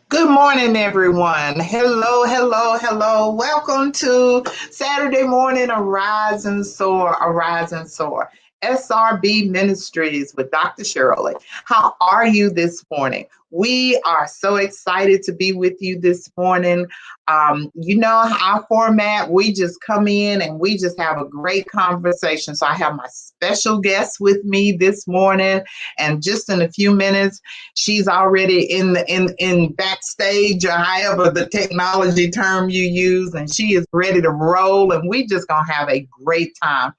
Good morning, everyone. Hello, hello, hello. Welcome to Saturday morning Arise and Soar, Arise and Soar. SRB Ministries with Dr. Shirley. How are you this morning? We are so excited to be with you this morning. You know our format, we just come in and we just have a great conversation. So I have my special guest with me this morning, and just in a few minutes, she's already in backstage, or however the technology term you use, and she is ready to roll, and we just gonna have a great time.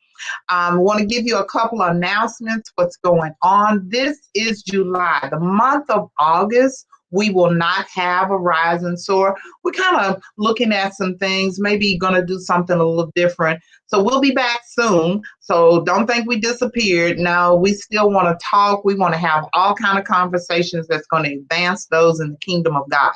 I want to give you a couple of announcements what's going on. This is July, the month of August. We will not have a Rise and Soar. We're kind of looking at some things, maybe going to do something a little different. So we'll be back soon. So don't think we disappeared. No, we still want to talk. We want to have all kind of conversations that's going to advance those in the kingdom of God.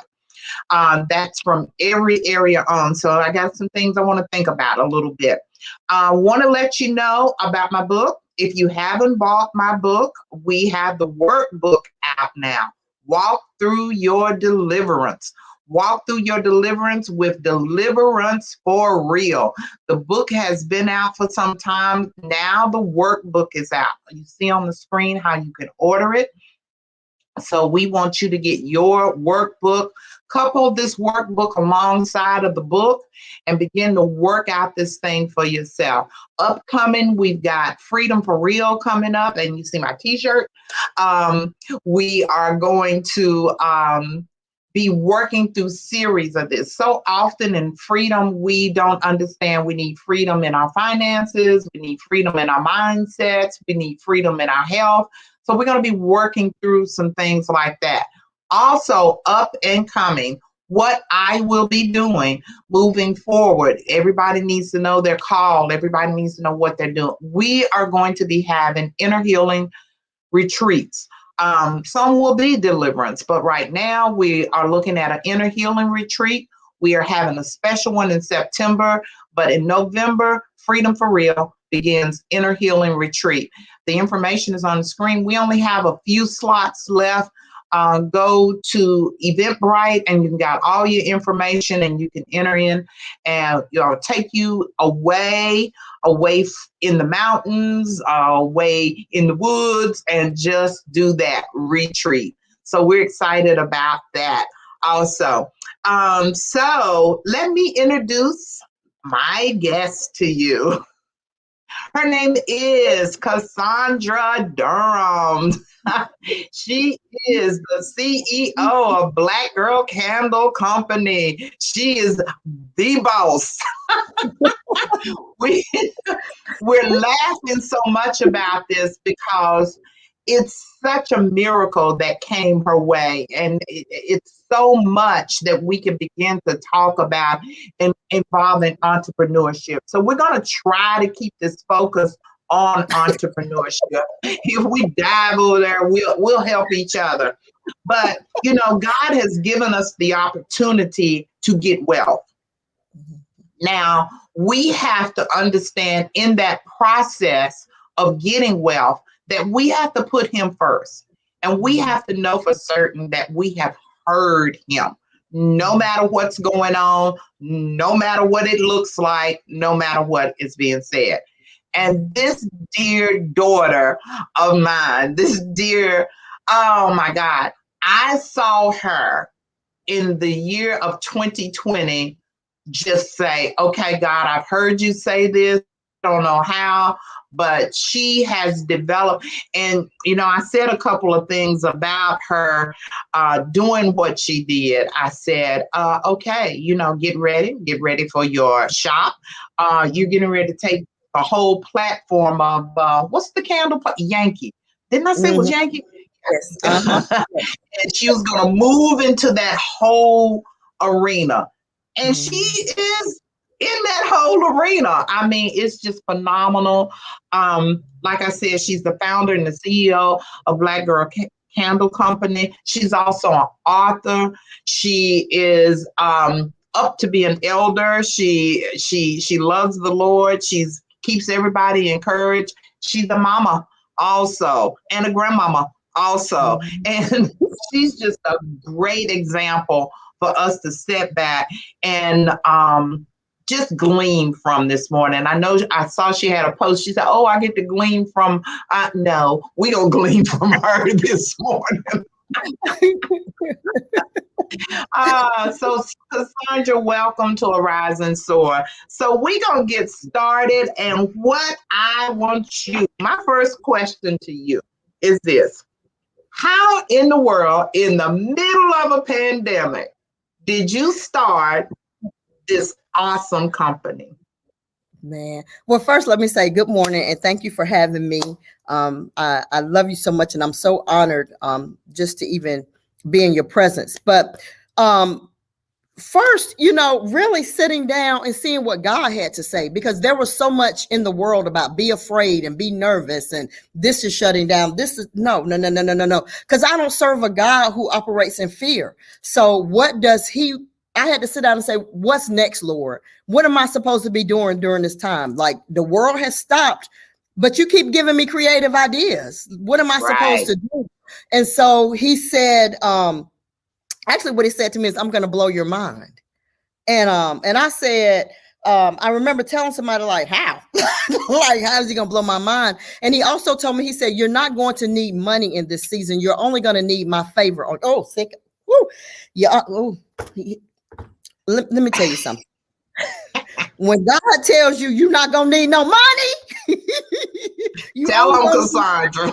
That's from every area on. So I got some things I want to think about a little bit. I want to let you know about my book. If you haven't bought my book, we have the workbook out now. Walk through your deliverance. Walk through your deliverance with deliverance for real. The book has been out for some time. Now the workbook is out. You see on the screen how you can order it. So we want you to get your workbook, couple this workbook alongside of the book, and begin to work out this thing for yourself. Upcoming, we've got Freedom for Real coming up, and you see my t-shirt. We are going to be working through series of this. So often in freedom, we don't understand we need freedom in our finances, we need freedom in our mindsets, we need freedom in our health. So we're going to be working through some things like that. Also, up and coming, what I will be doing moving forward. Everybody needs to know their call. Everybody needs to know what they're doing. We are going to be having inner healing retreats. Some will be deliverance, but right now we are looking at an inner healing retreat. We are having a special one in September, but in November, Freedom for Real begins inner healing retreat. The information is on the screen. We only have a few slots left. Go to Eventbrite and you can get all your information and you can enter in, and take you away in the mountains, away in the woods, and just do that retreat. So we're excited about that also. So let me introduce my guest to you. Her name is Cassandra Durham. She is the CEO of Black Girl Candle Company. She is the boss. we, we're laughing so much about this because it's such a miracle that came her way. And it's so much that we can begin to talk about involving entrepreneurship. So we're going to try to keep this focus on entrepreneurship. If we dive over there, we'll help each other. But, God has given us the opportunity to get wealth. Now, we have to understand in that process of getting wealth that we have to put him first. And we have to know for certain that we have heard him, no matter what's going on, no matter what it looks like, no matter what is being said. And this dear daughter of mine, oh my God, I saw her in the year of 2020 just say, okay, God, I've heard you say this. I don't know how, but she has developed. And, I said a couple of things about her doing what she did. I said, okay, get ready for your shop. You're getting ready to take the whole platform of, what's the candle? Yankee. Didn't I say it was Yankee? Yes. Uh-huh. And she was going to move into that whole arena. And she is in that whole arena. I mean, it's just phenomenal. Like I said, she's the founder and the CEO of Black Girl Candle Company. She's also an author. She is up to be an elder. She loves the Lord. She's keeps everybody encouraged. She's a mama also, and a grandmama also. Mhm. And she's just a great example for us to sit back and just glean from this morning. I know I saw she had a post. She said, "Oh, I get to glean from." No, we don't glean from her this morning. So Cassandra, welcome to Arise and Soar. So we're gonna get started, and what I want you, my first question to you is this: how in the world, in the middle of a pandemic, did you start this awesome company? Man. Well, first, let me say good morning and thank you for having me. I love you so much, and I'm so honored just to even be in your presence. But um, first, really sitting down and seeing what God had to say, because there was so much in the world about be afraid and be nervous and this is shutting down. This is no. Because I don't serve a God who operates in fear. So what does he? I had to sit down and say, what's next, Lord? What am I supposed to be doing during this time? Like the world has stopped, but you keep giving me creative ideas. What am I supposed Right. to do? And so he said, actually what he said to me is, I'm going to blow your mind. And I said, I remember telling somebody like, how? Like, how is he gonna blow my mind? And he also told me, he said, you're not going to need money in this season. You're only going to need my favor. Oh, sick. Woo. Yeah. Let me tell you something. When God tells you you're not gonna need no money, you Tell only them, gonna Cassandra.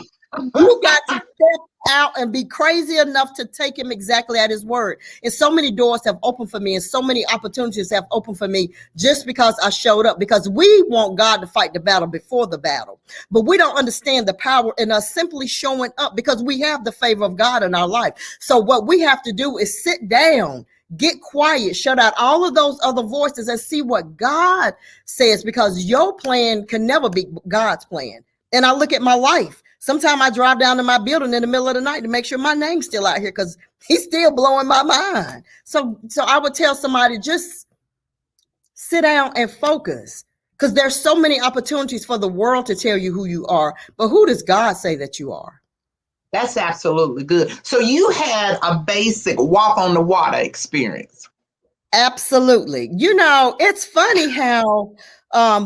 you got to step out and be crazy enough to take him exactly at his word. And so many doors have opened for me, and so many opportunities have opened for me just because I showed up. Because we want God to fight the battle before the battle, but we don't understand the power in us simply showing up, because we have the favor of God in our life. So what we have to do is sit down, get quiet, shut out all of those other voices, and see what God says, because your plan can never be God's plan. And I look at my life. Sometimes I drive down to my building in the middle of the night to make sure my name's still out here, because he's still blowing my mind. So I would tell somebody, just sit down and focus, because there's so many opportunities for the world to tell you who you are, but who does God say that you are? That's absolutely good. So you had a basic walk on the water experience. Absolutely. It's funny how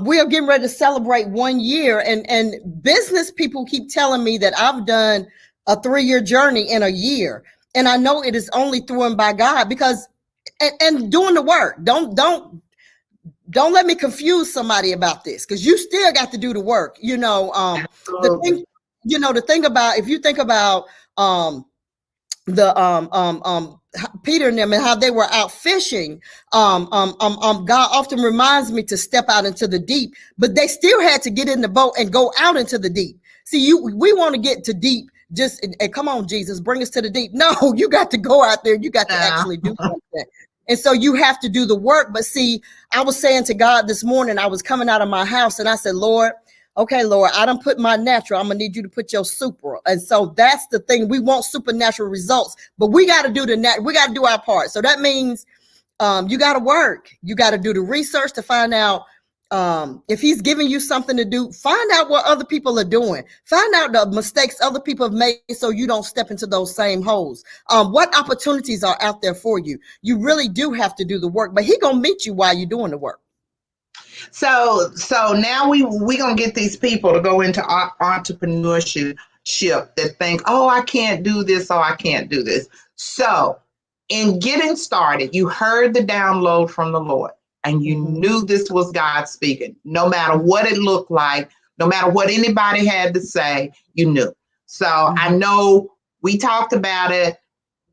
we are getting ready to celebrate 1 year, and business people keep telling me that I've done a 3-year journey in a year. And I know it is only through and by God, because and doing the work. Don't let me confuse somebody about this, because you still got to do the work. The Absolutely. thing, the thing about, if you think about the Peter and them and how they were out fishing, God often reminds me to step out into the deep, but they still had to get in the boat and go out into the deep. See, we want to get to deep, just and come on, Jesus, bring us to the deep. No, you got to go out there. You got to Yeah. actually do something. And so you have to do the work. But see, I was saying to God this morning, I was coming out of my house and I said, Lord, okay, Lord, I don't put my natural. I'm gonna need you to put your super. And so that's the thing. We want supernatural results, but we got to do we got to do our part. So that means you got to work. You got to do the research to find out if he's giving you something to do. Find out what other people are doing. Find out the mistakes other people have made, so you don't step into those same holes. What opportunities are out there for you? You really do have to do the work, but he gonna meet you while you're doing the work. So now we gonna get these people to go into entrepreneurship that think, oh, I can't do this, oh, I can't do this. So in getting started, you heard the download from the Lord, and you Mm-hmm. knew this was God speaking. No matter what it looked like, no matter what anybody had to say, you knew. So I Mm-hmm. know we talked about it.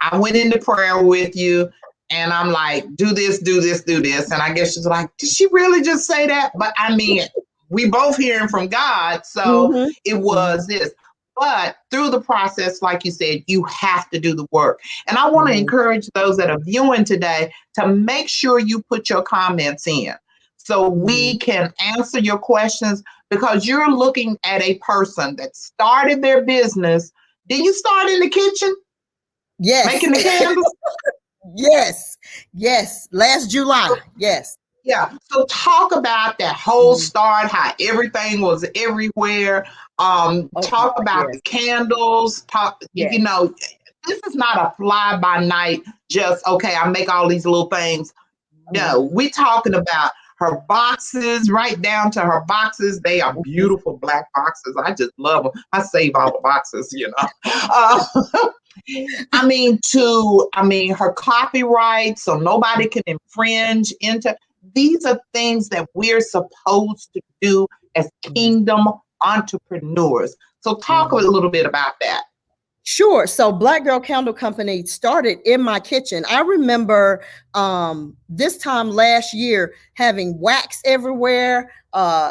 I went into prayer with you, and I'm like, do this, do this, do this. And I guess she's like, did she really just say that? But I mean, we both hearing from God. So Mm-hmm. it was this. But through the process, like you said, you have to do the work. And I want to Mm-hmm. encourage those that are viewing today to make sure you put your comments in so Mm-hmm. we can answer your questions, because you're looking at a person that started their business. Did you start in the kitchen Yes. making the candles? Yes. Yes. Last July. Yes. Yeah. So talk about that whole Mhm. start, how everything was everywhere. Oh Talk God, about the yes, candles. Talk, yes. this is not a fly by night, just okay, I make all these little things. No, Mhm. we talking about her boxes, right down to her boxes. They are Mhm. beautiful black boxes. I just love them. I save all the boxes. Uh, her copyright, so nobody can infringe into. These are things that we're supposed to do as Mhm. kingdom entrepreneurs. So talk a Mhm. little bit about that. Sure. So Black Girl Candle Company started in my kitchen. I remember this time last year having wax everywhere,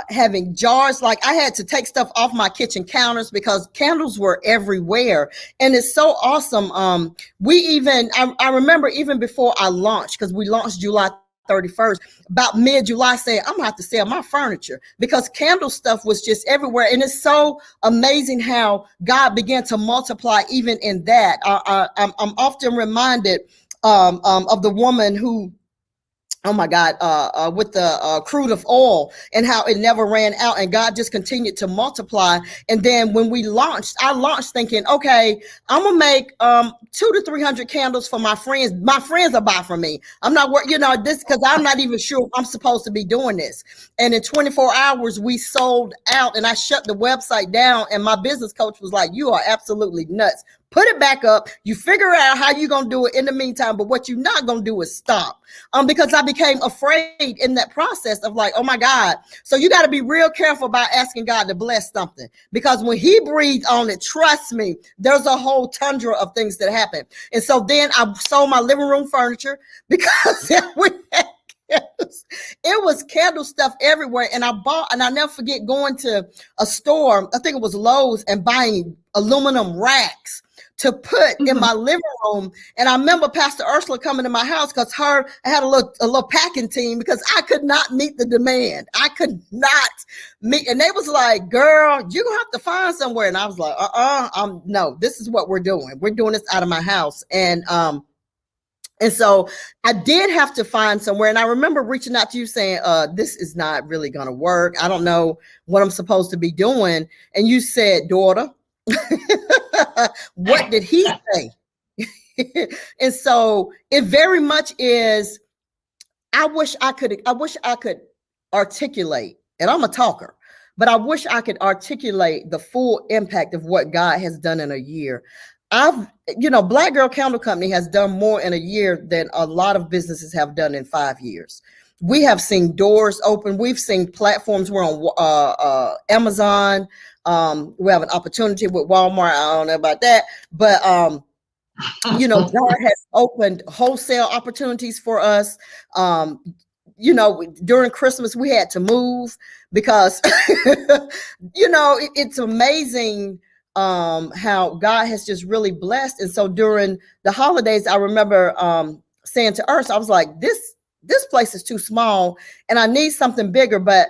having jars. Like I had to take stuff off my kitchen counters because candles were everywhere. And it's so awesome. I remember even before I launched, because we launched July 31st, about mid-July, saying I'm gonna have to sell my furniture because candle stuff was just everywhere. And it's so amazing how God began to multiply even in that. I'm often reminded of the woman who, oh my God, with the crude of oil and how it never ran out and God just continued to multiply. And then when I launched thinking, okay, I'm gonna make 200 to 300 candles for my friends. My friends will buy from me. I'm not this because I'm not even sure I'm supposed to be doing this. And in 24 hours, we sold out and I shut the website down. And my business coach was like, you are absolutely nuts. Put it back up. You figure out how you're going to do it in the meantime. But what you're not going to do is stop. Because I became afraid in that process of like, oh my God. So you got to be real careful about asking God to bless something. Because when he breathed on it, trust me, there's a whole tundra of things that happen. And so then I sold my living room furniture because we had candles. It was candle stuff everywhere. And I'll never forget going to a store, I think it was Lowe's, and buying aluminum racks to put in Mhm. my living room. And I remember Pastor Ursula coming to my house because I had a little packing team because I could not meet the demand. I could not meet. And they was like, girl, you're going to have to find somewhere. And I was like, no, this is what we're doing. We're doing this out of my house. And so I did have to find somewhere. And I remember reaching out to you saying, this is not really going to work. I don't know what I'm supposed to be doing. And you said, daughter, what did he say? And so it very much is, I wish I could articulate, and I'm a talker, but I wish I could articulate the full impact of what God has done in a year. Black Girl Candle Company has done more in a year than a lot of businesses have done in 5 years. We have seen doors open. We've seen platforms. We're on Amazon. We have an opportunity with Walmart. I don't know about that, but God has opened wholesale opportunities for us. Um, During Christmas, we had to move because, it's amazing how God has just really blessed. And so during the holidays, I remember saying to Urs, I was like, this place is too small and I need something bigger, but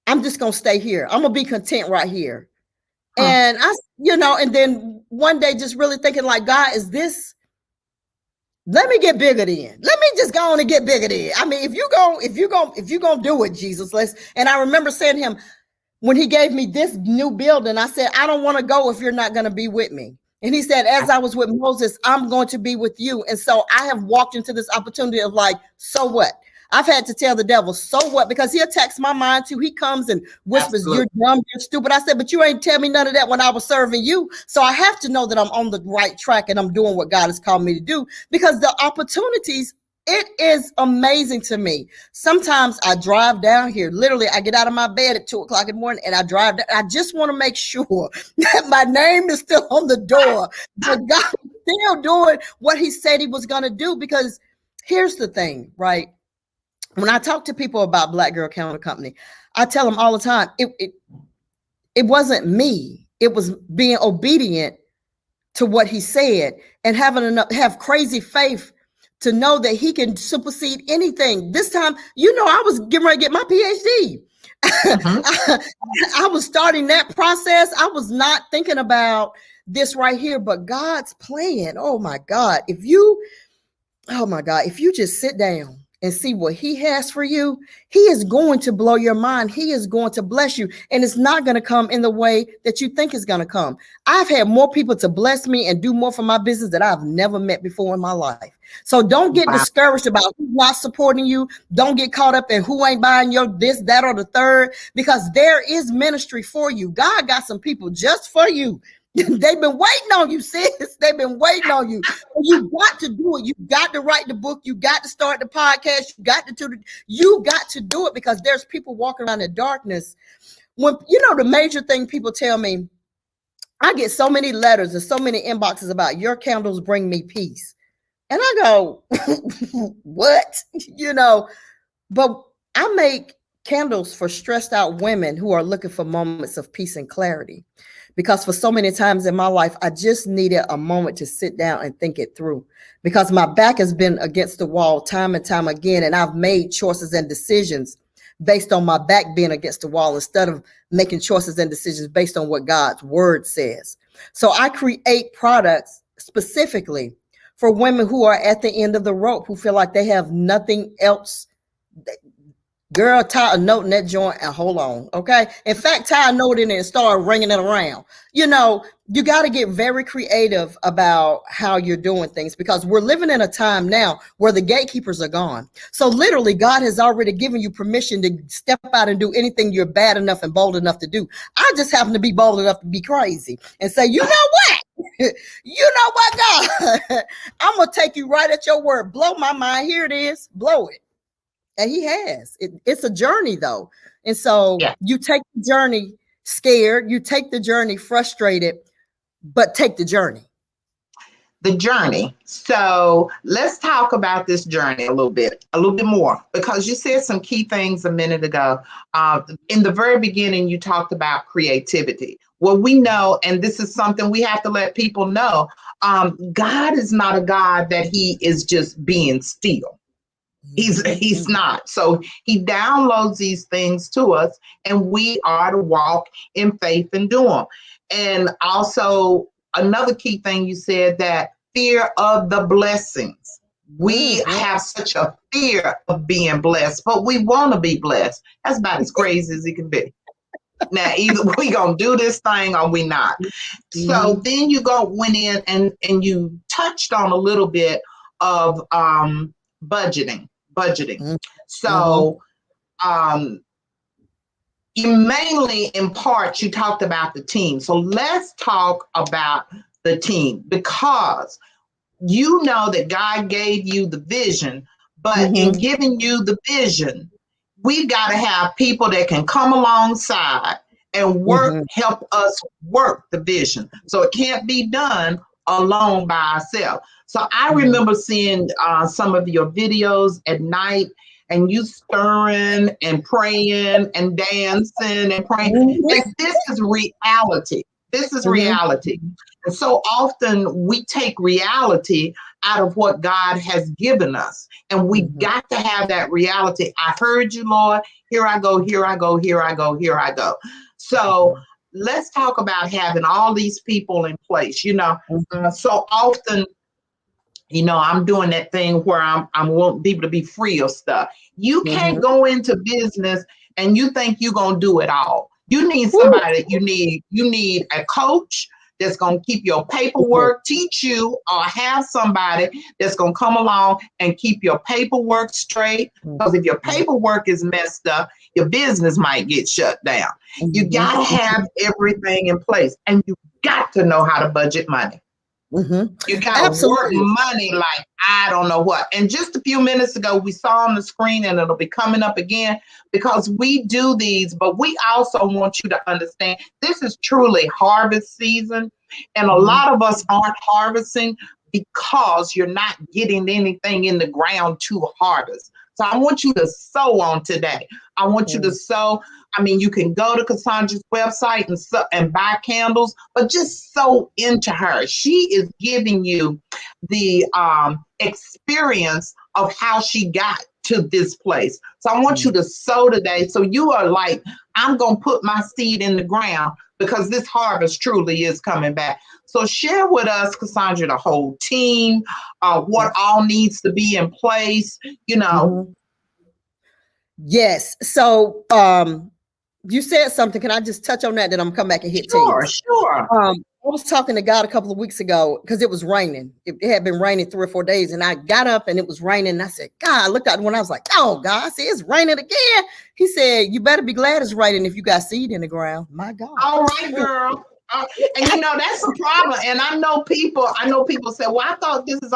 I'm just going to stay here. I'm going to be content right here. And and then one day just really thinking like, God, is this, let me get bigger then. Let me just go on and get bigger then. I mean, if you gonna do it, Jesus, and I remember saying to him, when he gave me this new building, I said, I don't want to go if you're not going to be with me. And he said, as I was with Moses, I'm going to be with you. And so I have walked into this opportunity of like, so what? I've had to tell the devil, so what? Because he attacks my mind too. He comes and whispers, Absolutely. you're dumb, you're stupid. I said, but you ain't tell me none of that when I was serving you. So I have to know that I'm on the right track and I'm doing what God has called me to do, because the opportunities, it is amazing to me. Sometimes I drive down here. Literally, I get out of my bed at 2 o'clock in the morning and I drive down. I just want to make sure that my name is still on the door, but God is still doing what he said he was going to do. Because here's the thing, right? When I talk to people about Black Girl Candle Company, I tell them all the time, it wasn't me. It was being obedient to what he said and have crazy faith to know that he can supersede anything. This time, I was getting ready to get my PhD. Mhm. I was starting that process. I was not thinking about this right here, but God's plan. Oh my God. If you just sit down and see what he has for you, he is going to blow your mind. He is going to bless you. And it's not going to come in the way that you think it's going to come. I've had more people to bless me and do more for my business that I've never met before in my life. So don't get Wow. discouraged about who's not supporting you. Don't get caught up in who ain't buying your this, that, or the third, because there is ministry for you. God got some people just for you. They've been waiting on you, sis. They've been waiting on you. You got to do it. You got to write the book. You got to start the podcast. You got to do it, because there's people walking around in darkness. When the major thing people tell me, I get so many letters and so many inboxes about your candles bring me peace. And I go, what? But I make candles for stressed out women who are looking for moments of peace and clarity. Because for so many times in my life, I just needed a moment to sit down and think it through, because my back has been against the wall time and time again. And I've made choices and decisions based on my back being against the wall, instead of making choices and decisions based on what God's word says. So I create products specifically for women who are at the end of the rope, who feel like they have nothing else. Girl, tie a note in that joint and hold on, okay? In fact, tie a note in it and start ringing it around. You got to get very creative about how you're doing things, because we're living in a time now where the gatekeepers are gone. So literally, God has already given you permission to step out and do anything you're bad enough and bold enough to do. I just happen to be bold enough to be crazy and say, you know what? You know what, God? I'm going to take you right at your word. Blow my mind. Here it is. Blow it. And he has. It's a journey, though. And so you take the journey scared, you take the journey frustrated, but take the journey. The journey. So let's talk about this journey a little bit more, because you said some key things a minute ago. In the very beginning, you talked about creativity. Well, we know, and this is something we have to let people know, God is not a God that he is just being still. He's not. So he downloads these things to us, and we are to walk in faith and do them. And also another key thing you said, that fear of the blessings. We have such a fear of being blessed, but we want to be blessed. That's about as crazy as it can be. Now, either we gonna do this thing or we not. So then you went in and you touched on a little bit of budgeting. So you mainly, in part, you talked about the team. So let's talk about the team, because you know that God gave you the vision, but in giving you the vision, we got to have people that can come alongside and help us work the vision. So it can't be done alone by ourselves. So I remember seeing some of your videos at night, and you stirring and praying and dancing and praying. Like, this is reality. This is reality. And so often we take reality out of what God has given us. And we got to have that reality. I heard you, Lord. Here I go, here I go, here I go, here I go. So let's talk about having all these people in place. So often, I'm doing that thing where I want people to be free of stuff. You can't go into business and you think you're going to do it all. You need somebody, you need a coach that's going to keep your paperwork, teach you, or have somebody that's going to come along and keep your paperwork straight. Because if your paperwork is messed up, your business might get shut down. You got to have everything in place, and you got to know how to budget money. You got to work money like I don't know what. And just a few minutes ago, we saw on the screen, and it'll be coming up again, because we do these, but we also want you to understand this is truly harvest season. And a lot of us aren't harvesting because you're not getting anything in the ground to harvest. So I want you to sow on today. I want you to sow. I mean, you can go to Cassandra's website and buy candles, but just sow into her. She is giving you the experience of how she got to this place. So I want you to sow today. So you are like, I'm going to put my seed in the ground because this harvest truly is coming back. So share with us, Cassandra, the whole team, what all needs to be in place, you know. Mhm. Yes. So you said something. Can I just touch on that? Then I'm gonna come back and hit Sure, teams. sure. I was talking to God a couple of weeks ago because it was raining. It had been raining 3 or 4 days, and I got up and it was raining. And I said, God, I looked out when I was like, oh God, I said, it's raining again. He said, you better be glad it's raining if you got seed in the ground. My God. All right, girl. And you know, that's the problem. And I know people say, well, I thought this is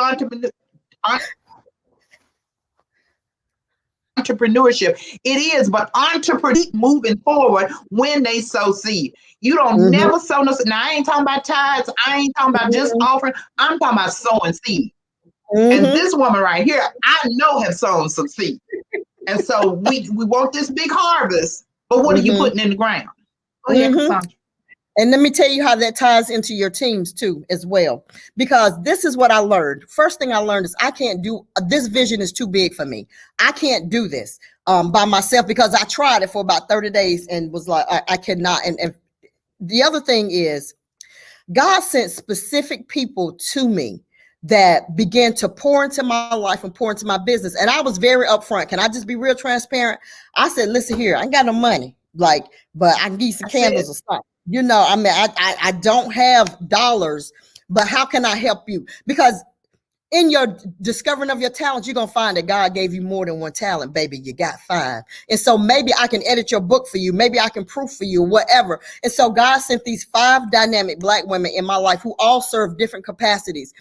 entrepreneurship. It is, but entrepreneurs moving forward when they sow seed. You don't never sow no seed. Now, I ain't talking about tithes. I ain't talking about just offering. I'm talking about sowing seed. And this woman right here, I know have sown some seed. And so we want this big harvest, but what are you putting in the ground? Go ahead, Cassandra. And let me tell you how that ties into your teams too, as well, because this is what I learned. First thing I learned is I can't do this. Vision is too big for me. I can't do this by myself, because I tried it for about 30 days and was like, I cannot. And the other thing is, God sent specific people to me that began to pour into my life and pour into my business. And I was very upfront. Can I just be real transparent? I said, listen here, I ain't got no money, but I can give you some candles or something. You know, I mean, I don't have dollars, but how can I help you? Because in your discovering of your talents, you're going to find that God gave you more than one talent, baby. You got 5. And so maybe I can edit your book for you. Maybe I can proof for you, whatever. And so God sent these 5 dynamic Black women in my life who all serve different capacities.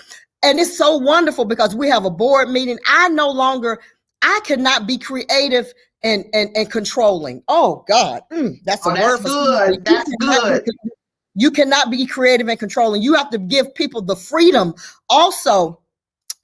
And it's so wonderful because we have a board meeting. I cannot be creative and controlling. Oh God, that's a word for good. That's good. You cannot be creative and controlling. You have to give people the freedom also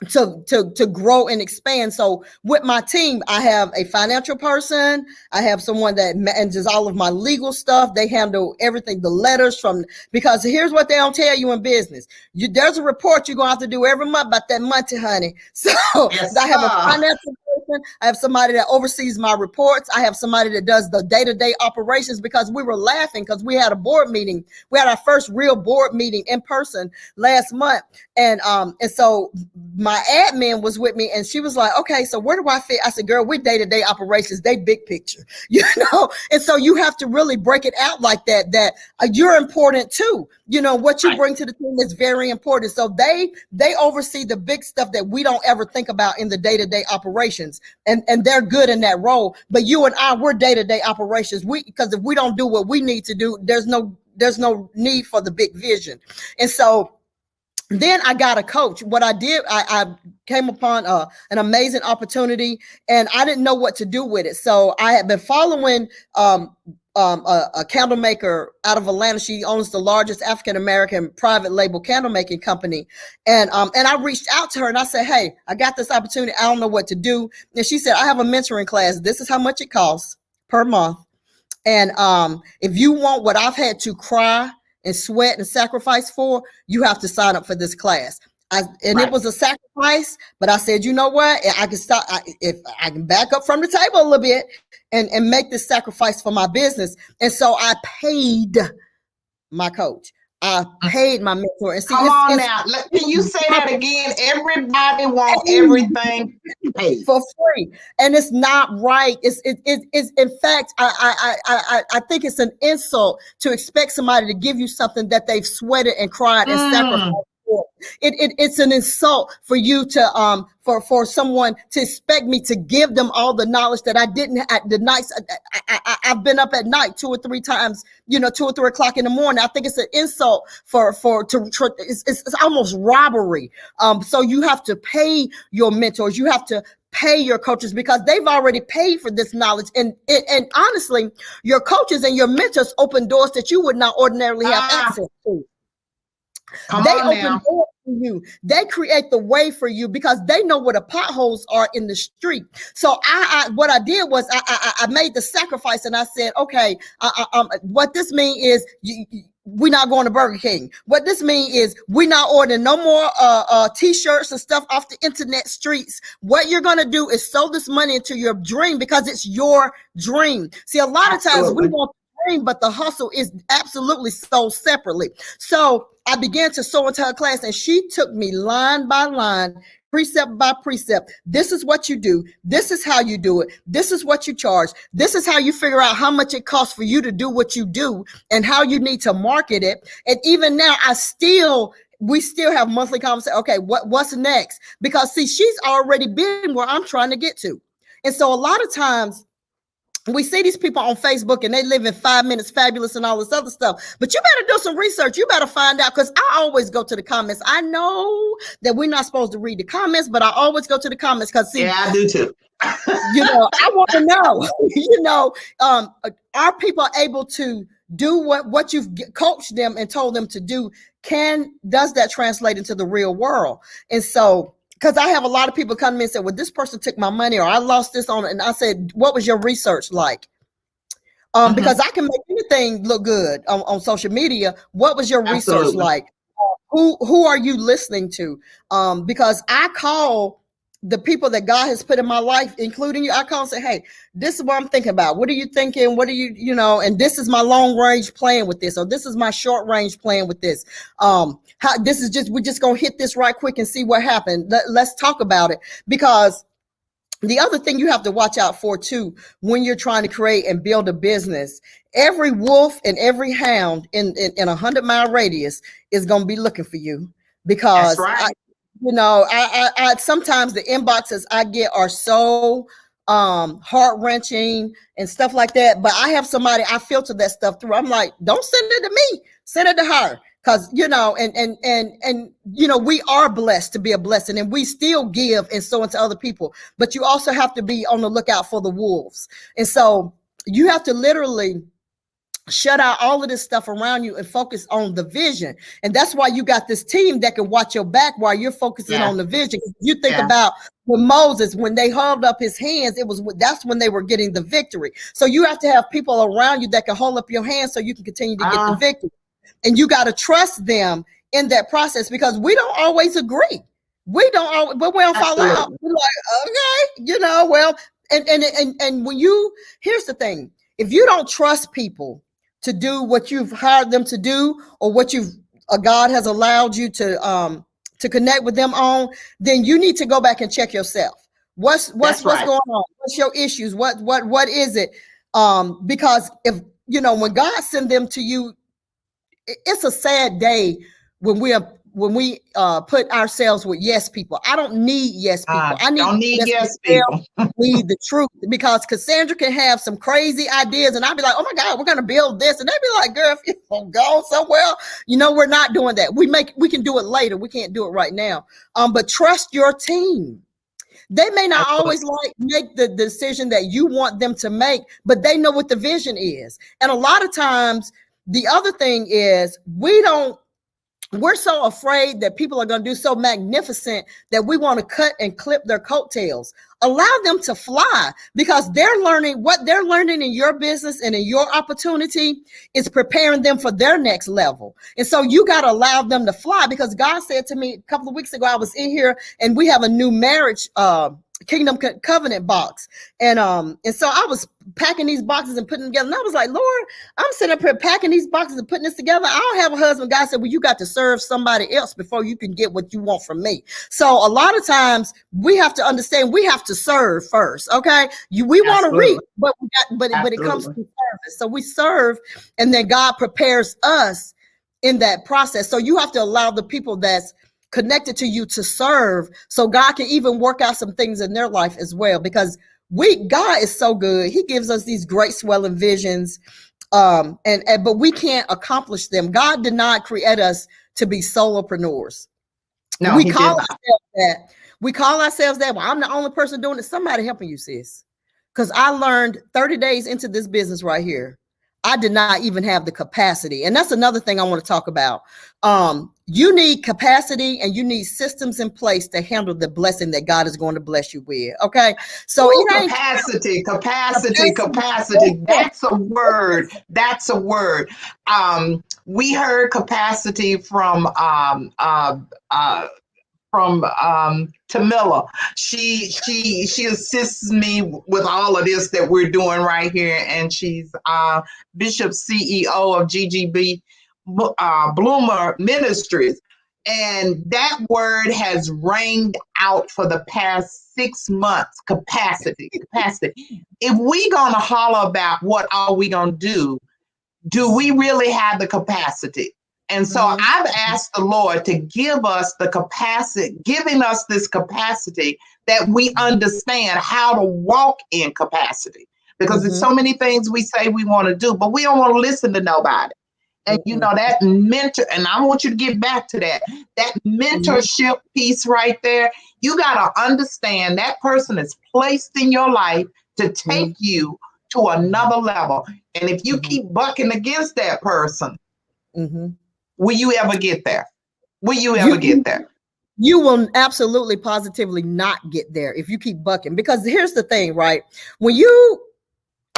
to grow and expand. So with my team, I have a financial person. I have someone that manages all of my legal stuff. They handle everything, the letters because here's what they don't tell you in business. There's a report you're going to have to do every month about that money, honey. So yes, I have a financial person. I have somebody that oversees my reports. I have somebody that does the day-to-day operations, because we were laughing because we had a board meeting. We had our first real board meeting in person last month. And so my admin was with me, and she was like, okay, so where do I fit? I said, girl, we're day-to-day operations. They big picture, you know? And so you have to really break it out like that you're important too. You know, what you bring to the team is very important. So they oversee the big stuff that we don't ever think about in the day-to-day operations. And they're good in that role. But you and I, we're day-to-day operations. Because if we don't do what we need to do, there's no need for the big vision. And so then I got a coach. What I did, I came upon an amazing opportunity, and I didn't know what to do with it. So I had been following a candle maker out of Atlanta. She owns the largest African-American private label candle making company. And I reached out to her and I said, hey, I got this opportunity. I don't know what to do. And she said, I have a mentoring class. This is how much it costs per month. And if you want what I've had to cry and sweat and sacrifice for, you have to sign up for this class. It was a sacrifice, but I said, you know what? I can stop if I can back up from the table a little bit and make this sacrifice for my business. And so I paid my coach. I paid my mentor. And see, come on now. Can you say that again? Everybody wants everything paid for free, and it's not right. It's in fact, I think it's an insult to expect somebody to give you something that they've sweated and cried and sacrificed for. It's an insult for you to for someone to expect me to give them all the knowledge that I didn't at the nights. I've been up at night 2 or 3 times, 2 or 3 o'clock in the morning. I think it's an insult it's almost robbery. So you have to pay your mentors. You have to pay your coaches because they've already paid for this knowledge. And honestly, your coaches and your mentors open doors that you would not ordinarily have access to. They open doors for you. They create the way for you because they know where the potholes are in the street. So what I did was I made the sacrifice and I said, okay, what this means is we're not going to Burger King. What this means is we're not ordering no more t-shirts and stuff off the internet streets. What you're going to do is sow this money into your dream because it's your dream. See, a lot of times we want same, but the hustle is absolutely sold separately. So I began to sow into her class, and she took me line by line, precept by precept. This is what you do. This is how you do it. This is what you charge. This is how you figure out how much it costs for you to do what you do and how you need to market it. And even now, we still have monthly conversations. Okay, what's next? Because see, she's already been where I'm trying to get to. And so a lot of times we see these people on Facebook and they live in 5 minutes fabulous and all this other stuff. But you better do some research. You better find out, because I always go to the comments. I know that we're not supposed to read the comments, but I always go to the comments because yeah, I do too. I want to know, are people able to do what you've coached them and told them to do? Does that translate into the real world? And so, because I have a lot of people come to me and say, well, this person took my money, or I lost this on it. And I said, what was your research like? Because I can make anything look good on social media. What was your research like? Who are you listening to? Because I call the people that God has put in my life, including you, I call and say, hey, this is what I'm thinking about. What are you thinking? What are you, and this is my long range plan with this, or this is my short range plan with this. We're just going to hit this right quick and see what happened. Let's talk about it. Because the other thing you have to watch out for too, when you're trying to create and build a business, every wolf and every hound in 100-mile radius is going to be looking for you. Because that's right. I sometimes the inboxes I get are so heart-wrenching and stuff like that. But I have somebody, I filter that stuff through. I'm like, don't send it to me, send it to her. Because, we are blessed to be a blessing, and we still give and so into other people. But you also have to be on the lookout for the wolves. And so you have to literally shut out all of this stuff around you and focus on the vision. And that's why you got this team that can watch your back while you're focusing on the vision. You think about with Moses, when they held up his hands, that's when they were getting the victory. So you have to have people around you that can hold up your hands so you can continue to get the victory. And you got to trust them in that process, because we don't always agree. We don't, but we don't fall out. We're like, okay, and when here's the thing: if you don't trust people to do what you've hired them to do, or what God has allowed you to connect with them on, then you need to go back and check yourself. What's going on? What's your issues? What is it? Because if when God sends them to you, it's a sad day when we put ourselves with yes people. I don't need yes people. I need yes people. Need the truth, because Cassandra can have some crazy ideas, and I'll be like, oh my God, we're gonna build this, and they'd be like, girl, if you don't go somewhere, we're not doing that. We can do it later. We can't do it right now. But trust your team. They may not always make the decision that you want them to make, but they know what the vision is. And a lot of times, the other thing is we're so afraid that people are going to do so magnificent that we want to cut and clip their coattails. Allow them to fly, because what they're learning in your business and in your opportunity is preparing them for their next level. And so you got to allow them to fly, because God said to me a couple of weeks ago, I was in here and we have a new marriage Kingdom Covenant box. And so I was packing these boxes and putting them together. And I was like, Lord, I'm sitting up here packing these boxes and putting this together. I don't have a husband. God said, well, you got to serve somebody else before you can get what you want from me. So a lot of times we have to understand we have to serve first. Okay. We want to reap, but it comes to service. So we serve, and then God prepares us in that process. So you have to allow the people that's connected to you to serve, so God can even work out some things in their life as well, because God is so good. He gives us these great swelling visions, but we can't accomplish them. God did not create us to be solopreneurs. No, we call ourselves that. Well, I'm the only person doing it. Somebody helping you, sis. Because I learned 30 days into this business right here, I did not even have the capacity. And that's another thing I want to talk about. You need capacity, and you need systems in place to handle the blessing that God is going to bless you with. Okay. So capacity. That's a word. We heard capacity from from Tamila. She assists me with all of this that we're doing right here, and she's Bishop CEO of GGB Bloomer Ministries. And that word has rang out for the past 6 months. Capacity. If we gonna holler about what are we gonna do we really have the capacity? And so I've asked the Lord to give us the capacity, giving us this capacity that we understand how to walk in capacity. Because there's so many things we say we want to do, but we don't want to listen to nobody. And you know, that mentor, and I want you to get back to that mentorship piece right there. You got to understand that person is placed in your life to take you to another level. And if you keep bucking against that person, will you ever get there? Will you ever get there? You will absolutely, positively not get there if you keep bucking. Because here's the thing, right? I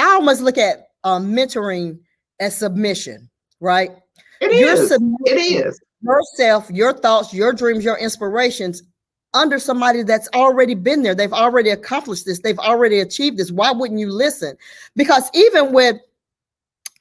almost look at mentoring as submission, right? It is yourself, your thoughts, your dreams, your inspirations under somebody that's already been there. They've already accomplished this. They've already achieved this. Why wouldn't you listen? Because even with,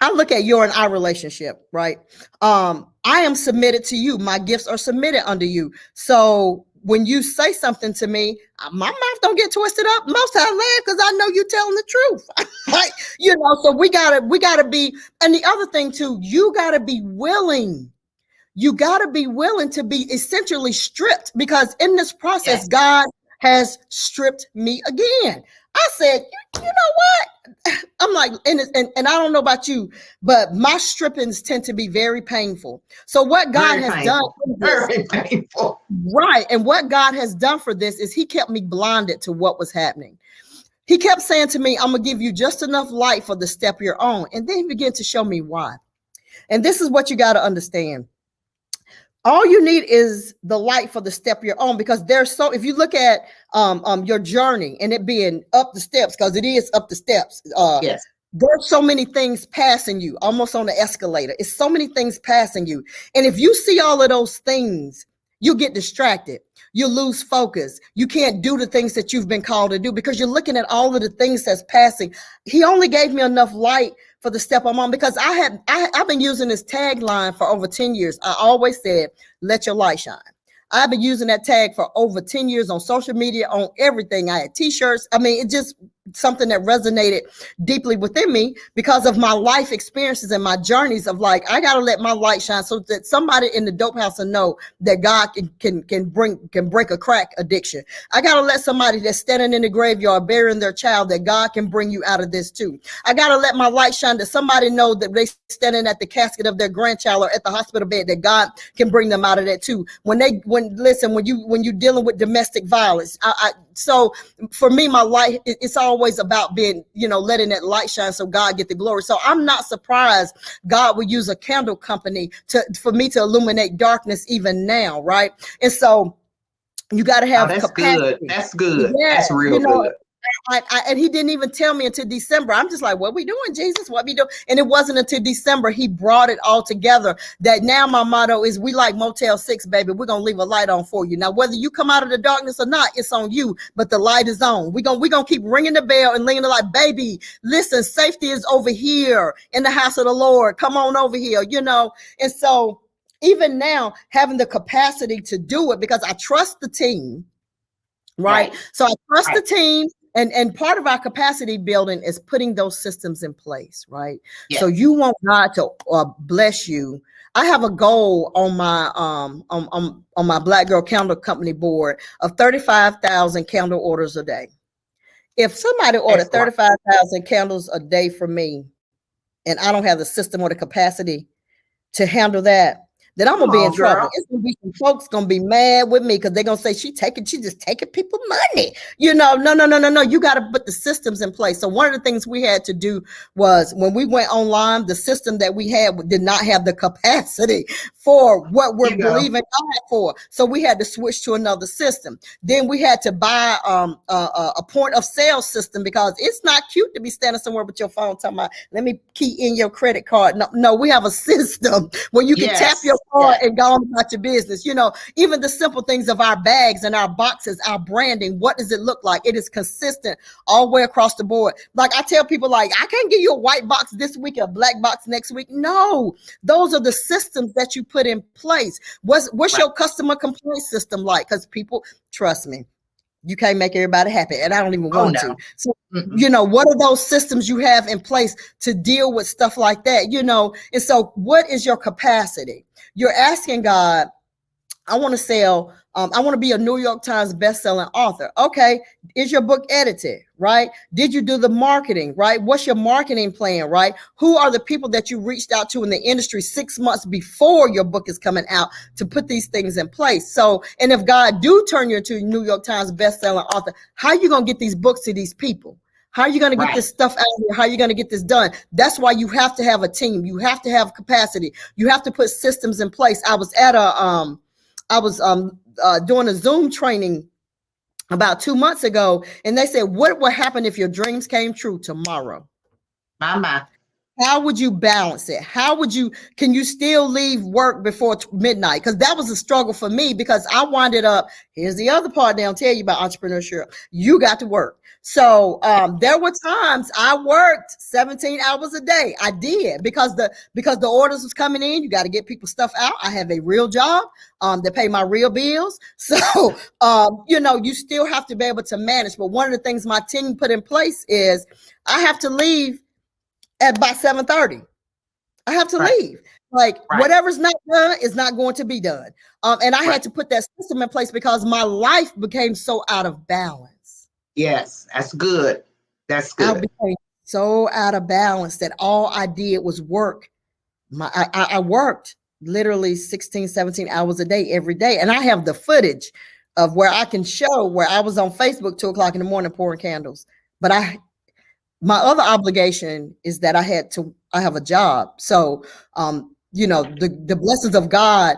I look at your and our relationship, right? I am submitted to you. My gifts are submitted under you. So when you say something to me, my mouth don't get twisted up. Most I laugh because I know you're telling the truth. Right? You know, so we gotta be, and the other thing too, you gotta be willing. You gotta be willing to be essentially stripped, because in this process, God has stripped me again. I said, you know what? I'm like, and I don't know about you, but my strippings tend to be very painful. So what God has done, very painful. Right. And what God has done for this is he kept me blinded to what was happening. He kept saying to me, I'm going to give you just enough light for the step you're on. And then he began to show me why. And this is what you got to understand. All you need is the light for the step you're on, because if you look at your journey and it being up the steps, because it is up the steps. There's so many things passing you, almost on the escalator. It's so many things passing you. And if you see all of those things, you get distracted. You lose focus. You can't do the things that you've been called to do because you're looking at all of the things that's passing. He only gave me enough light for the step I'm on, because I've been using this tagline for over 10 years. I always said, let your light shine. I've been using that tag for over 10 years on social media, on everything. I had t-shirts. I mean, it just something that resonated deeply within me because of my life experiences and my journeys of like, I got to let my light shine so that somebody in the dope house will know that God can break a crack addiction. I got to let somebody that's standing in the graveyard burying their child, that God can bring you out of this too. I got to let my light shine that somebody know that they standing at the casket of their grandchild or at the hospital bed, that God can bring them out of that too. When you're dealing with domestic violence, so for me, my light, it's always about being, letting that light shine so God get the glory. So I'm not surprised God would use a candle company for me to illuminate darkness even now, right? And so you got to have capacity. That's good. Yeah, that's real good. And he didn't even tell me until December. I'm just like, what we doing, Jesus? What we doing? And it wasn't until December he brought it all together. That now my motto is, we like Motel 6, baby. We're gonna leave a light on for you. Now, whether you come out of the darkness or not, it's on you. But the light is on. We're gonna keep ringing the bell and ringing the light, baby. Listen, safety is over here in the house of the Lord. Come on over here, And so even now, having the capacity to do it, because I trust the team. Right. So I trust the team. And part of our capacity building is putting those systems in place, right? Yes. So you want God to bless you. I have a goal on my on my Black Girl Candle Company board of 35,000 candle orders a day. If somebody ordered 35,000 candles a day from me, and I don't have the system or the capacity to handle that, then I'm gonna be in trouble. It's gonna be some folks gonna be mad with me because they're gonna say she just taking people money. No. You got to put the systems in place. So one of the things we had to do was, when we went online, the system that we had did not have the capacity for what we're believing God for. So we had to switch to another system. Then we had to buy a point of sale system, because it's not cute to be standing somewhere with your phone talking about, let me key in your credit card. No, we have a system where you can tap your card and go on about your business. Even the simple things of our bags and our boxes, our branding, what does it look like? It is consistent all the way across the board. Like I tell people, like, I can't give you a white box this week, a black box next week. No, those are the systems that you put in place. What's your customer complaint system like? Because people, trust me, you can't make everybody happy, and I don't even want to. So, what are those systems you have in place to deal with stuff like that? And so what is your capacity? You're asking God, I want to sell, I want to be a New York Times bestselling author. Okay, is your book edited, right? Did you do the marketing, right? What's your marketing plan, right? Who are the people that you reached out to in the industry 6 months before your book is coming out to put these things in place? So, and if God do turn you into a New York Times bestselling author, how are you going to get these books to these people? How are you going to get this stuff out here? How are you going to get this done? That's why you have to have a team. You have to have capacity. You have to put systems in place. I was at doing a Zoom training about 2 months ago, and they said, what would happen if your dreams came true tomorrow? My. How would you balance it? Can you still leave work before midnight? Because that was a struggle for me, because I winded up, here's the other part they'll tell you about entrepreneurship. You got to work. So there were times I worked 17 hours a day. I did because the orders was coming in. You got to get people stuff out. I have a real job to pay my real bills. So, you still have to be able to manage. But one of the things my team put in place is I have to leave at about 7:30. I have to leave. Like whatever's not done is not going to be done. And I had to put that system in place because my life became so out of balance. Yes, that's good. That's good. I became so out of balance that all I did was work. I worked literally 16, 17 hours a day every day. And I have the footage of where I can show where I was on Facebook 2 o'clock in the morning pouring candles. But my other obligation is that I have a job. So, the blessings of God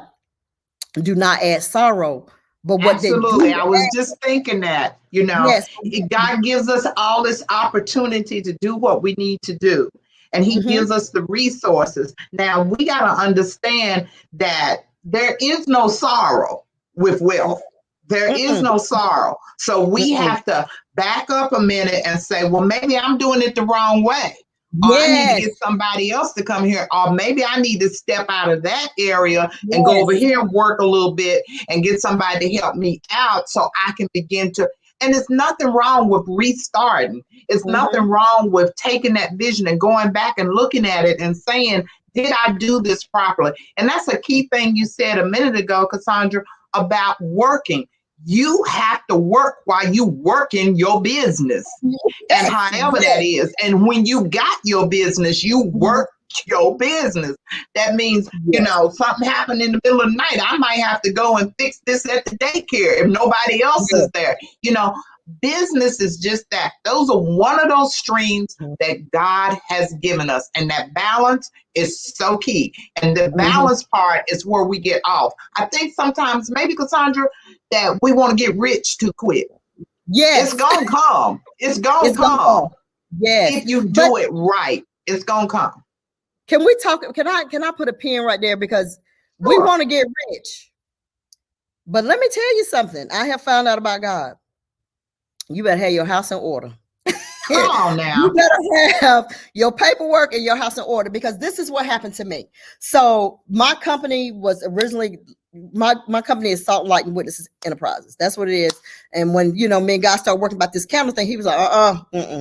do not add sorrow. But what absolutely, I was just thinking that, God gives us all this opportunity to do what we need to do. And he gives us the resources. Now, we got to understand that there is no sorrow with wealth. There is no sorrow. So we have to back up a minute and say, well, maybe I'm doing it the wrong way. Or I need to get somebody else to come here. Or maybe I need to step out of that area and go over here and work a little bit and get somebody to help me out so I can begin to. And there's nothing wrong with restarting. It's nothing wrong with taking that vision and going back and looking at it and saying, did I do this properly? And that's a key thing you said a minute ago, Cassandra, about working. You have to work while you work in your business, and however that is. And when you got your business, you work your business. That means, something happened in the middle of the night. I might have to go and fix this at the daycare if nobody else is there. Business is just that. Those are one of those streams that God has given us. And that balance is so key. And the balance part is where we get off. I think sometimes, maybe, Cassandra, that we want to get rich too quick. Yes. It's going to come. It's going to come. Yes. If you do it right, it's going to come. Can we talk? Can I put a pin right there? Because we want to get rich. But let me tell you something. I have found out about God. You better have your house in order. Come on now. You better have your paperwork and your house in order, because this is what happened to me. So my company was originally, my company is Salt, Light, and Witnesses Enterprises. That's what it is. And when, me and God started working about this candle thing, he was like,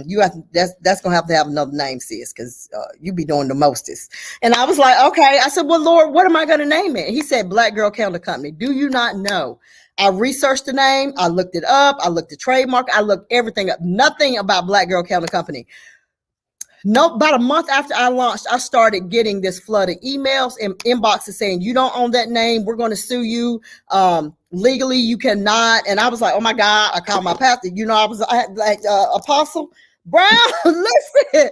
you have to, that's going to have another name, sis, because you be doing the mostest. And I was like, okay. I said, well, Lord, what am I going to name it? He said, Black Girl Candle Company. Do you not know? I researched the name. I looked it up. I looked the trademark. I looked everything up. Nothing about Black Girl Candle Company. No, about a month after I launched, I started getting this flood of emails and inboxes saying, you don't own that name. We're going to sue you. Legally, you cannot. And I was like, oh my God. I called my pastor. I had like Apostle Brown, listen,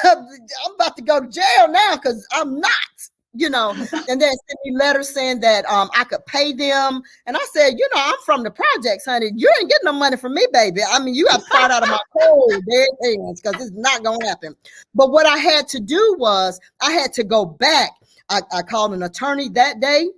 I'm about to go to jail now because I'm not. And then sent me letters saying that I could pay them. And I said, I'm from the projects, honey. You ain't getting no money from me, baby. I mean, you got pried out of my cold dead hands, because it's not going to happen. But what I had to do was I had to go back. I called an attorney that day,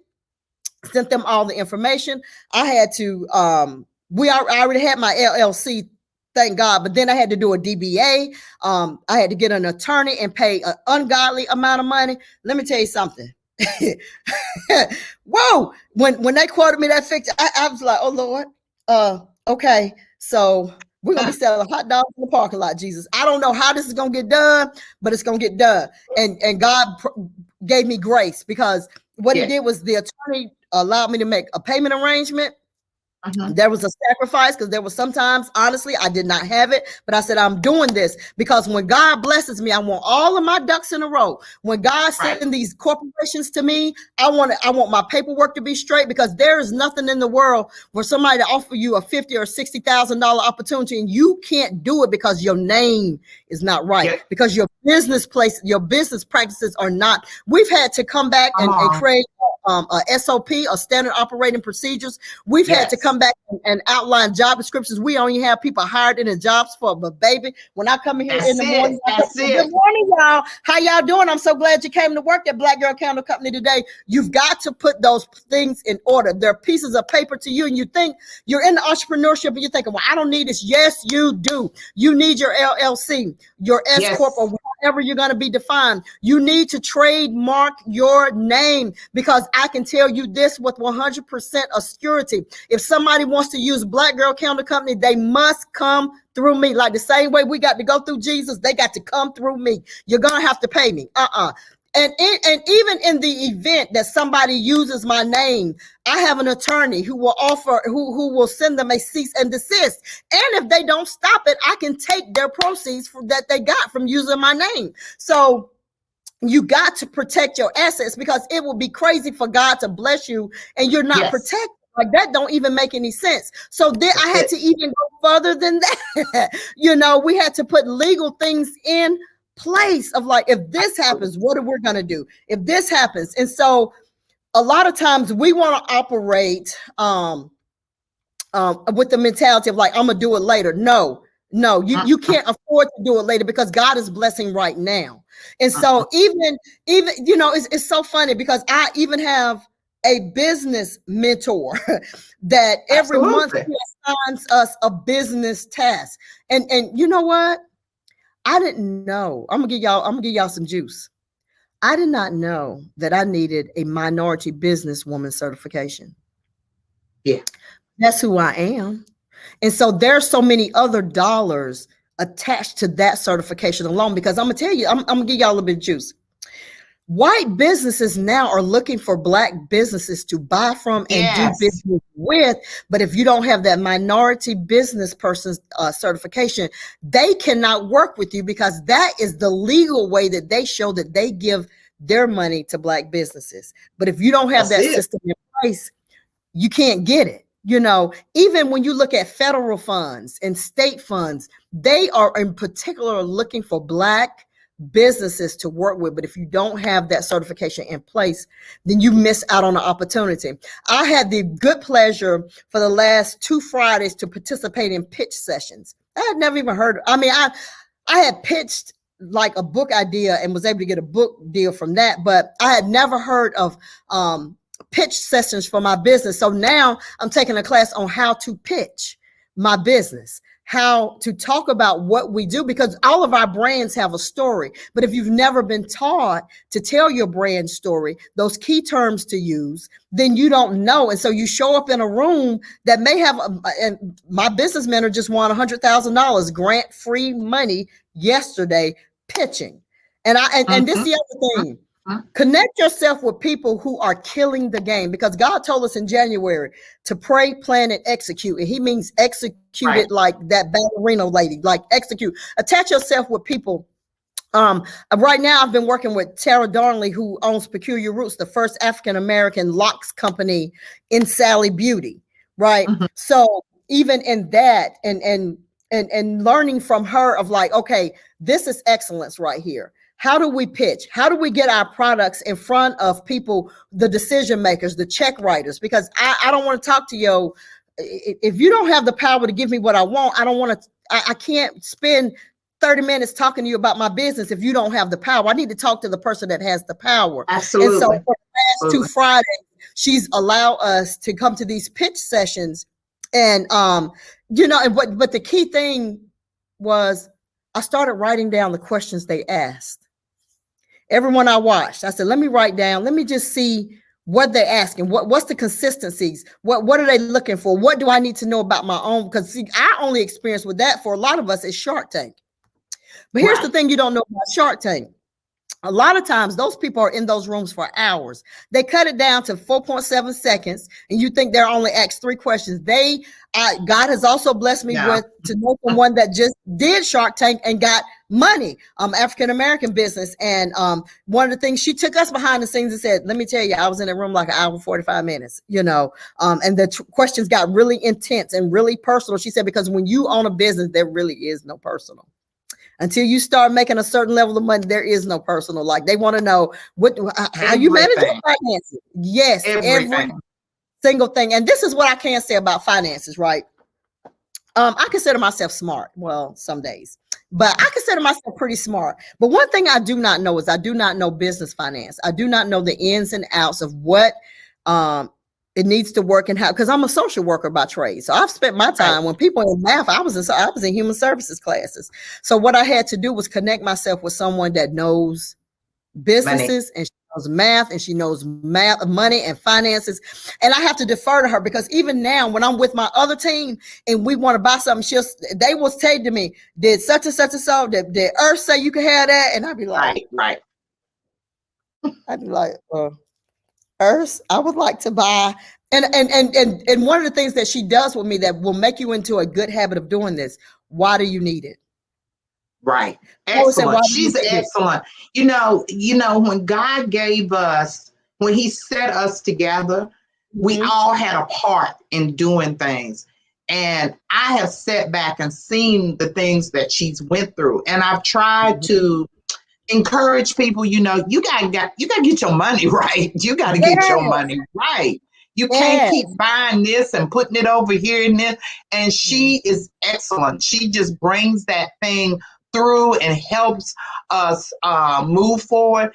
sent them all the information. I had to, I already had my LLC, thank God, but then I had to do a DBA. I had to get an attorney and pay an ungodly amount of money. Let me tell you something. Whoa! When they quoted me that figure, I was like, oh Lord, okay, so we're gonna be selling hot dogs in the parking lot, Jesus. I don't know how this is gonna get done, but it's gonna get done. And God gave me grace, because what he did was the attorney allowed me to make a payment arrangement. There was a sacrifice, because there was sometimes, honestly, I did not have it, but I said, I'm doing this because when God blesses me, I want all of my ducks in a row. When God sends these corporations to me, I want my paperwork to be straight, because there is nothing in the world where somebody offer you a $50,000 or $60,000 opportunity and you can't do it because your name is not right, because your business practices are not. We've had to come back and create a SOP, a standard operating procedures. We've had to come back and outline job descriptions. We only have people hired in the jobs for, but baby, when I come here in the morning, good morning, y'all. How y'all doing? I'm so glad you came to work at Black Girl Candle Company today. You've got to put those things in order. They're pieces of paper to you, and you think you're in the entrepreneurship and you're thinking, well, I don't need this. Yes, you do. You need your LLC, your S Corp, or whatever you're going to be defined. You need to trademark your name, because I can tell you this with 100% of security. If somebody wants to use Black Girl Candle Company, they must come through me. Like the same way we got to go through Jesus, they got to come through me. You're going to have to pay me. And even in the event that somebody uses my name, I have an attorney who will who will send them a cease and desist. And if they don't stop it, I can take their proceeds that they got from using my name. So you got to protect your assets, because it will be crazy for God to bless you and you're not protected. Like, that don't even make any sense. So then I had to even go further than that. We had to put legal things in place of, like, if this happens, what are we going to do if this happens? And so a lot of times we want to operate with the mentality of, like, I'm gonna do it later. No, you can't afford to do it later, because God is blessing right now. And so even it's so funny, because I even have a business mentor that every month he assigns us a business task. And you know what? I didn't know. I'm gonna give y'all some juice. I did not know that I needed a minority businesswoman certification. Yeah. That's who I am. And so there's so many other dollars attached to that certification alone, because I'm gonna tell you, I'm gonna give y'all a little bit of juice. White businesses now are looking for Black businesses to buy from and do business with. But if you don't have that minority business person's certification, they cannot work with you, because that is the legal way that they show that they give their money to Black businesses. But if you don't have that system in place, you can't get it. Even when you look at federal funds and state funds, they are in particular looking for Black businesses to work with. But if you don't have that certification in place, then you miss out on the opportunity. I had the good pleasure for the last 2 Fridays to participate in pitch sessions. I had never even heard. I had pitched like a book idea and was able to get a book deal from that, but I had never heard of pitch sessions for my business. So now I'm taking a class on how to pitch my business, how to talk about what we do, because all of our brands have a story. But if you've never been taught to tell your brand story, those key terms to use, then you don't know. And so you show up in a room that may have, and my business mentor just won $100,000 grant-free money yesterday pitching. And this is the other thing. Connect yourself with people who are killing the game, because God told us in January to pray, plan, and execute. And he means execute it like that ballerina lady, like execute. Attach yourself with people. Right now, I've been working with Tara Darnley, who owns Peculiar Roots, the first African-American locks company in Sally Beauty. Right. So even in that and learning from her of, like, okay, this is excellence right here. How do we pitch? How do we get our products in front of people, the decision makers, the check writers? Because I don't want to talk to you. If you don't have the power to give me what I want, I don't want to, I can't spend 30 minutes talking to you about my business if you don't have the power. I need to talk to the person that has the power. Absolutely. And so for the last 2 Fridays, she's allowed us to come to these pitch sessions. And but the key thing was I started writing down the questions they asked. Everyone I watched, I said, let me write down, let me just see what they're asking. What's the consistencies? What are they looking for? What do I need to know about my own? Because our only experience with that for a lot of us is Shark Tank. But here's the thing you don't know about Shark Tank. A lot of times those people are in those rooms for hours. They cut it down to 4.7 seconds, and you think they're only asked 3 questions. God has also blessed me with to know someone that just did Shark Tank and got money, African-American business. And one of the things, she took us behind the scenes and said, let me tell you, I was in a room like an hour and 45 minutes, and the questions got really intense and really personal. She said, because when you own a business, there really is no personal. Until you start making a certain level of money, there is no personal. Like, they want to know how you manage your finances. Yes, every single thing. And this is what I can say about finances, right? I consider myself smart. Well, some days, but I consider myself pretty smart. But one thing I do not know is I do not know business finance. I do not know the ins and outs of what it needs to work and how, because I'm a social worker by trade. So I've spent my time when people in math, I was in human services classes. So what I had to do was connect myself with someone that knows businesses and she knows math and she knows money and finances. And I have to defer to her because even now when I'm with my other team and we want to buy something, they will say to me, did such and such and so, did Earth say you can have that? And I'd be like, I'd be like, Earth, I would like to buy. And one of the things that she does with me that will make you into a good habit of doing this, why do you need it? Right. Excellent. She's excellent. When God gave us, when he set us together, we all had a part in doing things. And I have sat back and seen the things that she's went through. And I've tried to encourage people, you gotta get your money right. You gotta get your money right. You can't keep buying this and putting it over here and this. And she is excellent. She just brings that thing through and helps us move forward.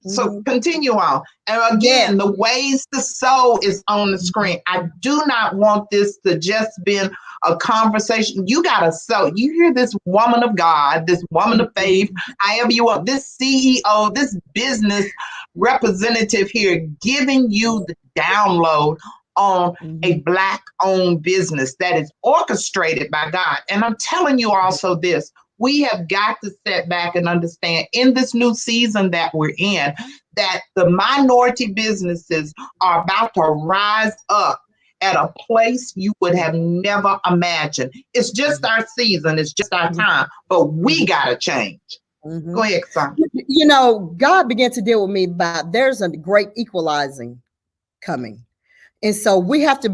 So continue on. And again, the ways to sow is on the screen. I do not want this to just be a conversation. You got to sow. You hear this woman of God, this woman of faith, however you want, this CEO, this business representative here giving you the download on a Black-owned business that is orchestrated by God. And I'm telling you also this, we have got to sit back and understand in this new season that we're in, that the minority businesses are about to rise up at a place you would have never imagined. It's just our season. It's just our time, but we got to change. Go ahead, son. God began to deal with me about there's a great equalizing coming. And so we have to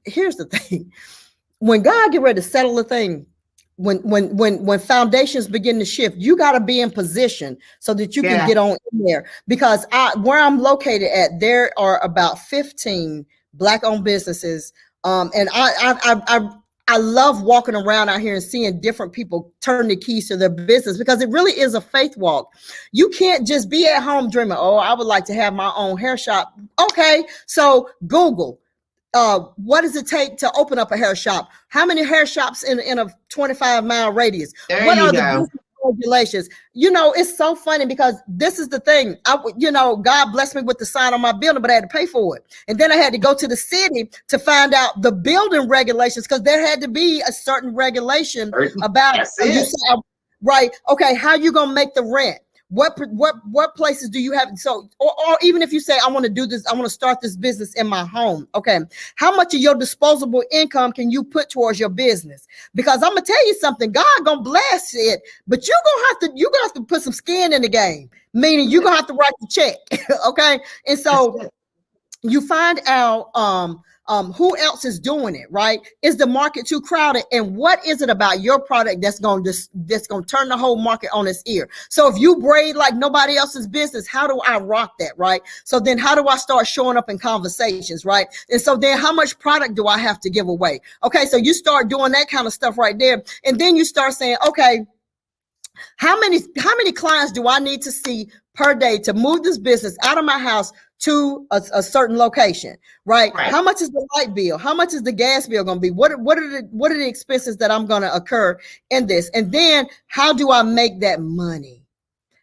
here's the thing. When God get ready to settle a thing, when foundations begin to shift, you got to be in position so that you can get on in there. Because where I'm located at, there are about 15 Black-owned businesses. And I love walking around out here and seeing different people turn the keys to their business because it really is a faith walk. You can't just be at home dreaming, oh, I would like to have my own hair shop. Okay, so Google. What does it take to open up a hair shop? How many hair shops in a 25-mile radius? What are the business regulations? It's so funny because this is the thing. God blessed me with the sign on my building, but I had to pay for it. And then I had to go to the city to find out the building regulations because there had to be a certain regulation about right. Okay, how you gonna make the rent? What places do you have? So, or even if you say, I want to do this, I want to start this business in my home. Okay. How much of your disposable income can you put towards your business? Because I'm going to tell you something, God going to bless it, but you're going to have to put some skin in the game, meaning you're going to have to write the check. Okay. And so you find out, who else is doing it, right? Is the market too crowded? And what is it about your product that's going to turn the whole market on its ear? So if you braid like nobody else's business, how do I rock that, right? So then how do I start showing up in conversations, right? And so then how much product do I have to give away? Okay, so you start doing that kind of stuff right there. And then you start saying, okay, How many clients do I need to see per day to move this business out of my house to a certain location, right? Right. How much is the light bill? How much is the gas bill going to be? What are the expenses that I'm going to occur in this? And then how do I make that money?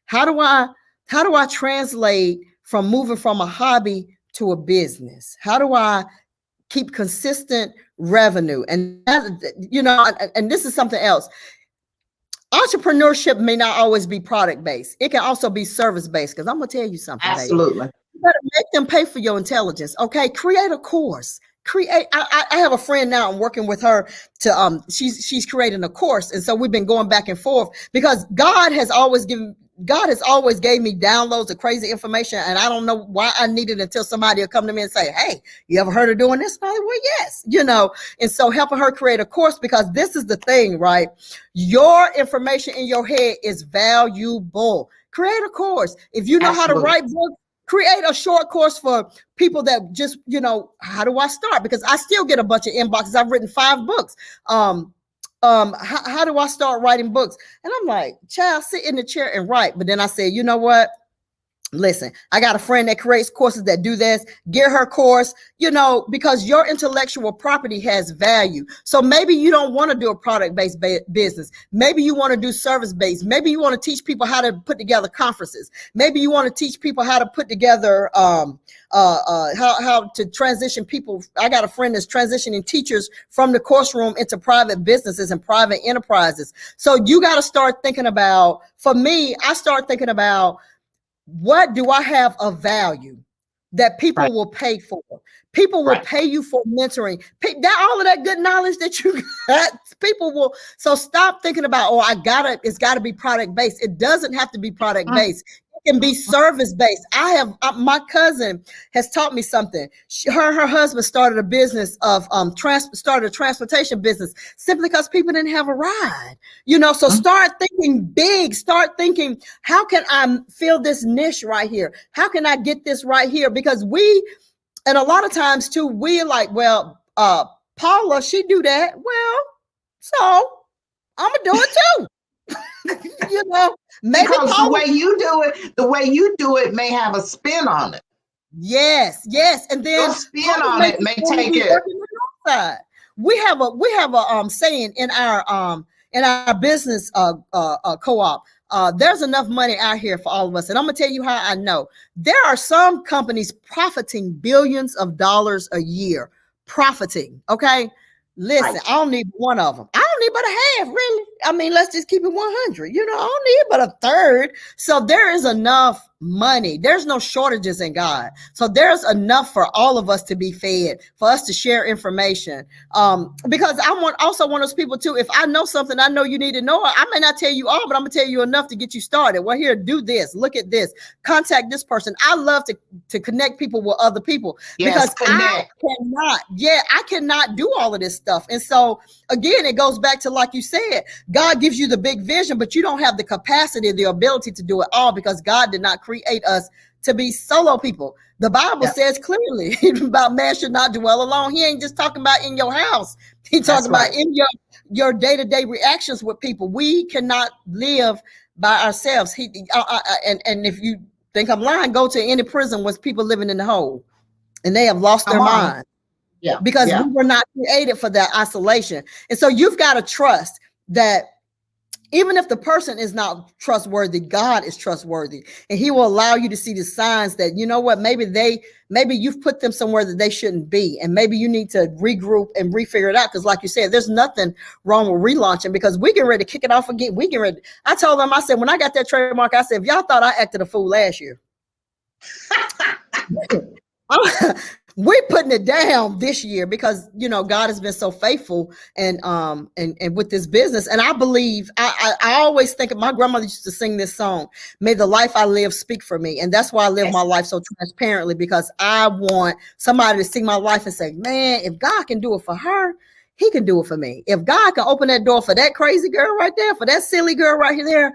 How do I translate from moving from a hobby to a business? How do I keep consistent revenue? And and this is something else. Entrepreneurship may not always be product based. It can also be service based. Because I'm gonna tell you something, Absolutely. baby. You better make them pay for your intelligence. Okay, create a course. I have a friend now. I'm working with her to she's creating a course, and so we've been going back and forth because God has always gave me downloads of crazy information, and I don't know why I need it until somebody will come to me and say, "Hey, you ever heard of doing this?" And I'm like, well, yes, And so helping her create a course, because this is the thing, right? Your information in your head is valuable. Create a course. If you know Absolutely. how to write books, create a short course for people that just, how do I start? Because I still get a bunch of inboxes. I've written 5 books. How do I start writing books? And I'm like, child, sit in the chair and write. But then I said, you know what? Listen, I got a friend that creates courses that do this. Get her course, because your intellectual property has value. So maybe you don't want to do a product-based business. Maybe you want to do service-based. Maybe you want to teach people how to put together conferences. Maybe you want to teach people how to put together how to transition people. I got a friend that's transitioning teachers from the course room into private businesses and private enterprises. So you got to start thinking about, for me, I start thinking about, what do I have of value that people will pay for? People will pay you for mentoring. All of that good knowledge that you got, people will. So stop thinking about, it's got to be product based. It doesn't have to be product based. It can be service based. My cousin has taught me something. Her husband started a business of started a transportation business simply because people didn't have a ride. So start thinking big. Start thinking, how can I fill this niche right here? How can I get this right here? Because and a lot of times too, we're like, well, Paula, she do that. Well, so I'm gonna do it too. Maybe because Paula, the way you do it may have a spin on it. Yes, and then your spin on it may take it. We have a saying in our business co-op. There's enough money out here for all of us. And I'm going to tell you how I know. There are some companies profiting billions of dollars a year. Profiting, okay? Listen, I don't need one of them. I don't need but a half, really. I mean, let's just keep it 100. I don't need but a third. So there is enough money. There's no shortages in God. So there's enough for all of us to be fed, for us to share information. Because I also want those people too. If I know something, I know you need to know. I may not tell you all, but I'm gonna tell you enough to get you started. Well, here, do this. Look at this. Contact this person. I love to connect people with other people because I cannot do all of this stuff. And so again, it goes back to, like you said, God gives you the big vision, but you don't have the capacity, the ability to do it all, because God did not create us to be solo people. The Bible says clearly about man should not dwell alone. He ain't just talking about in your house. He's talking about in your day-to-day reactions with people. We cannot live by ourselves. And if you think I'm lying, go to any prison with people living in the hole and they have lost their mind. Yeah. Because we were not created for that isolation. And so you've got to trust that even if the person is not trustworthy, God is trustworthy, and he will allow you to see the signs that, you know what, maybe you've put them somewhere that they shouldn't be. And maybe you need to regroup and refigure it out. Because like you said, there's nothing wrong with relaunching, because we get ready to kick it off again. I told them, I said, when I got that trademark, I said, if y'all thought I acted a fool last year, we're putting it down this year, because God has been so faithful and with this business. And I believe I always think of, my grandmother used to sing this song, may the life I live speak for me. And that's why I live my life so transparently, because I want somebody to see my life and say, man, if God can do it for her, he can do it for me. If God can open that door for that crazy girl right there, for that silly girl right there,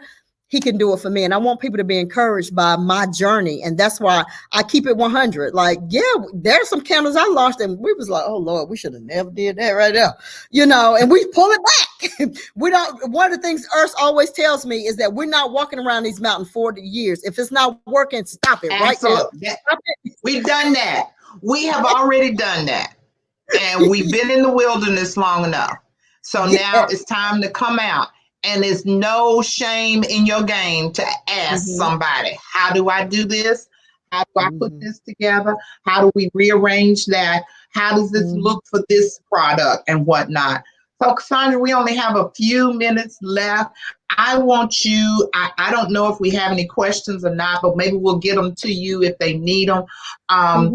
he can do it for me. And I want people to be encouraged by my journey. And that's why I keep it 100. Like, yeah, there's some candles I launched and we was like, oh Lord, we should have never did that right there. And we pull it back. We don't, one of the things Earth always tells me is that we're not walking around these mountains 40 years. If it's not working, stop it right now. Stop it. We've done that. We have already done that. And we've been in the wilderness long enough. So now it's time to come out. And there's no shame in your game to ask somebody, how do I do this? How do I put this together? How do we rearrange that? How does this look for this product and whatnot? So, Cassandra, we only have a few minutes left. I want you, I don't know if we have any questions or not, but maybe we'll get them to you if they need them. I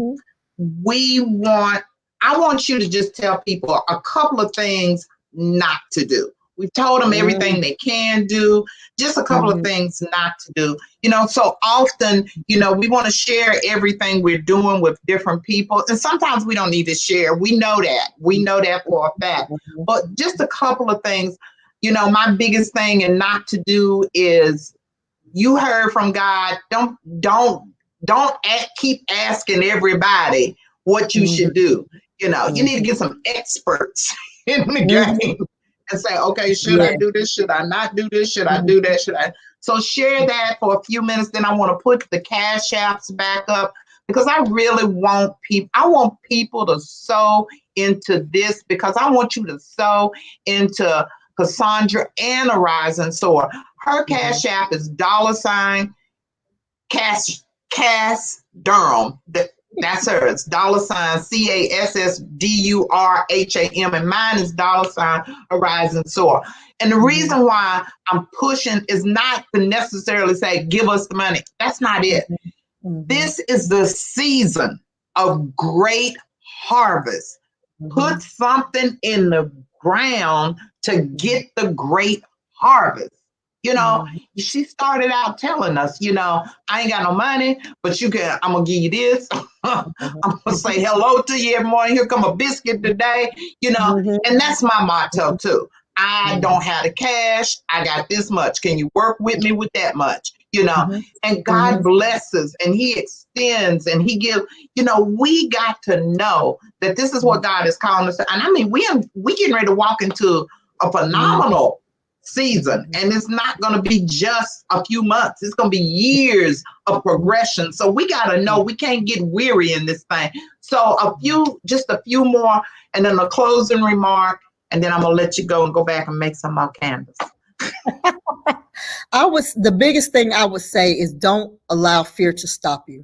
want you to just tell people a couple of things not to do. We've told them everything they can do, just a couple of things not to do. So often, we want to share everything we're doing with different people. And sometimes we don't need to share. We know that. We know that for a fact. But just a couple of things, my biggest thing and not to do is, you heard from God. Don't keep asking everybody what you should do. You need to get some experts in the game. And say, okay, should I do this? Should I not do this? Should I do that? Should I? So share that for a few minutes. Then I want to put the cash apps back up because I really want people. I want people to sow into this because I want you to sow into Cassandra and Arise and Soar. Her cash app is $Cass Durham. That's hers. $CASSDURHAM, and mine is $Arise and Soar. And the reason why I'm pushing is not to necessarily say, give us the money. That's not it. This is the season of great harvest. Put something in the ground to get the great harvest. She started out telling us, I ain't got no money, but I'm going to give you this. I'm going to say hello to you every morning. Here come a biscuit today, and that's my motto too. I don't have the cash. I got this much. Can you work with me with that much? And God blesses and he extends and he gives, we got to know that this is what God is calling us to. And I mean, we getting ready to walk into a phenomenal season, and it's not going to be just a few months. It's going to be years of progression. So we got to know we can't get weary in this thing. So just a few more, and then a closing remark, and then I'm going to let you go and go back and make some more candles. The biggest thing I would say is don't allow fear to stop you.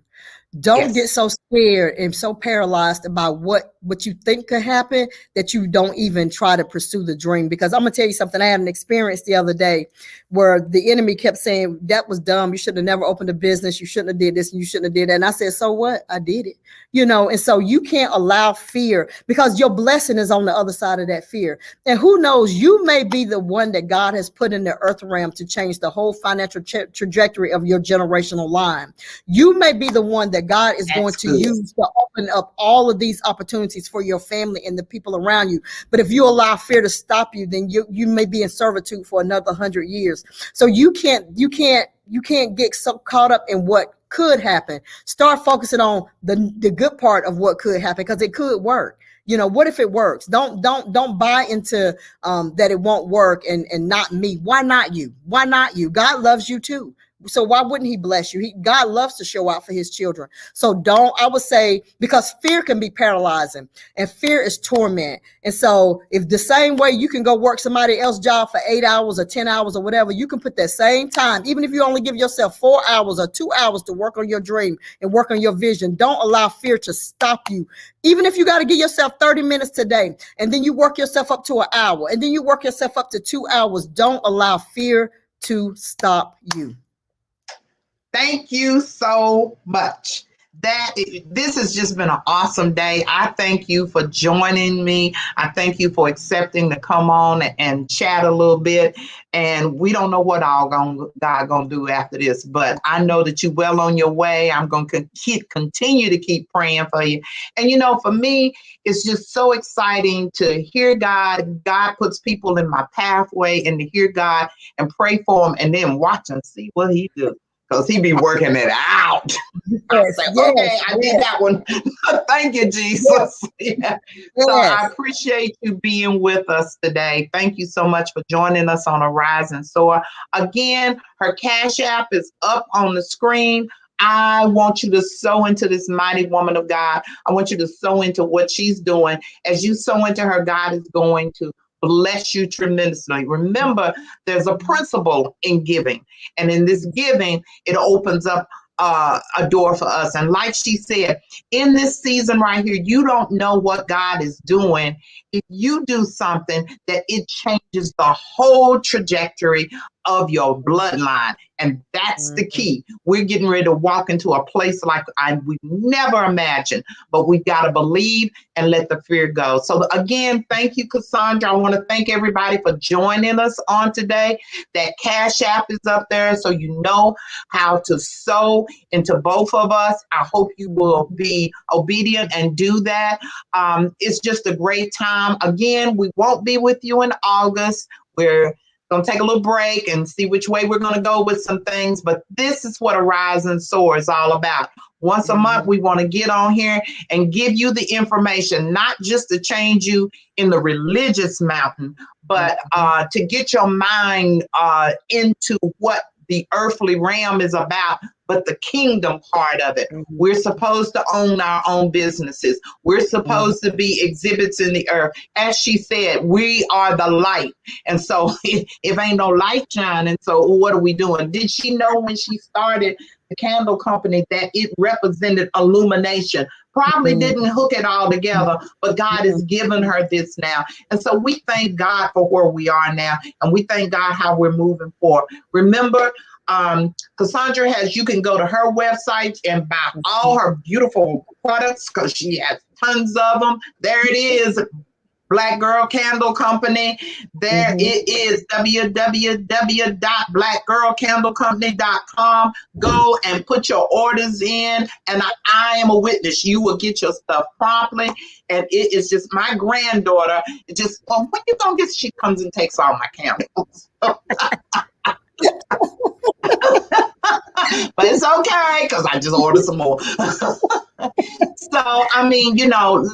Don't get so scared and so paralyzed about what you think could happen that you don't even try to pursue the dream. Because I'm going to tell you something. I had an experience the other day where the enemy kept saying, that was dumb. You should have never opened a business. You shouldn't have did this. And you shouldn't have did that. And I said, so what? I did it. And so you can't allow fear because your blessing is on the other side of that fear. And who knows, you may be the one that God has put in the earth realm to change the whole financial trajectory of your generational line. You may be the one that God is going to use to open up all of these opportunities for your family and the people around you. But if you allow fear to stop you, then you may be in servitude for another 100 years. So you can't get so caught up in what could happen. Start focusing on the good part of what could happen because it could work. What if it works? Don't buy into that it won't work and not me. Why not you? Why not you? God loves you too. So why wouldn't he bless you? God loves to show out for his children. So I would say, because fear can be paralyzing and fear is torment. And so if the same way you can go work somebody else's job for 8 hours or 10 hours or whatever, you can put that same time, even if you only give yourself 4 hours or 2 hours to work on your dream and work on your vision. Don't allow fear to stop you. Even if you got to give yourself 30 minutes today, and then you work yourself up to an hour, and then you work yourself up to 2 hours, don't allow fear to stop you. Thank you so much. this has just been an awesome day. I thank you for joining me. I thank you for accepting to come on and chat a little bit. And we don't know what God gonna do after this, but I know that you're well on your way. I'm gonna continue to keep praying for you. And for me, it's just so exciting to hear God. God puts people in my pathway, and to hear God and pray for them, and then watch and see what He do. Because He be working it out. I say, okay, I did that one. Thank you, Jesus. Yeah. So I appreciate you being with us today. Thank you so much for joining us on Arise and Soar. Again, her Cash App is up on the screen. I want you to sow into this mighty woman of God. I want you to sow into what she's doing. As you sow into her, God is going to bless you tremendously. Remember, there's a principle in giving. And in this giving, it opens up a door for us. And like she said, in this season right here, you don't know what God is doing. If you do something, that it changes the whole trajectory of your bloodline. And that's the key. We're getting ready to walk into a place like we never imagined, but we've got to believe and let the fear go. So again, thank you, Cassandra. I want to thank everybody for joining us on today. That Cash App is up there, so you know how to sow into both of us. I hope you will be obedient and do that. It's just a great time. Again, we won't be with you in August. We're going to take a little break and see which way we're going to go with some things. But this is what Arise and Soar is all about. Once a month, we want to get on here and give you the information, not just to change you in the religious mountain, but to get your mind into what the earthly realm is about, but the kingdom part of it. We're supposed to own our own businesses. We're supposed to be exhibits in the earth. As she said, we are the light. And so if ain't no light shining, so what are we doing? Did she know when she started the candle company that it represented illumination? Probably didn't hook it all together, but God has given her this now. And so we thank God for where we are now, and we thank God how we're moving forward. Remember, Cassandra you can go to her website and buy all her beautiful products because she has tons of them. There it is. Black Girl Candle Company. There it is, www.blackgirlcandlecompany.com. Go and put your orders in, and I am a witness. You will get your stuff promptly, and it is just my granddaughter. When you gonna get? She comes and takes all my candles. But it's okay because I just ordered some more. So,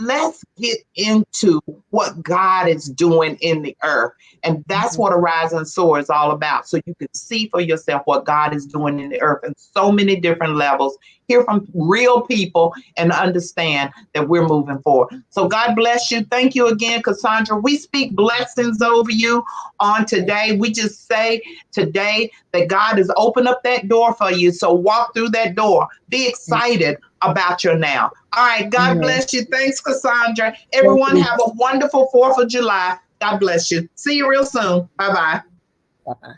let's get into what God is doing in the earth. And that's what Arise and Soar is all about. So you can see for yourself what God is doing in the earth in so many different levels. Hear from real people and understand that we're moving forward. So God bless you. Thank you again, Cassandra. We speak blessings over you on today. We just say today that God has opened up that door for you. So walk through that door. Be excited about your now. All right. God bless you. Thanks, Cassandra. Everyone have a wonderful 4th of July. God bless you. See you real soon. Bye-bye. Bye-bye.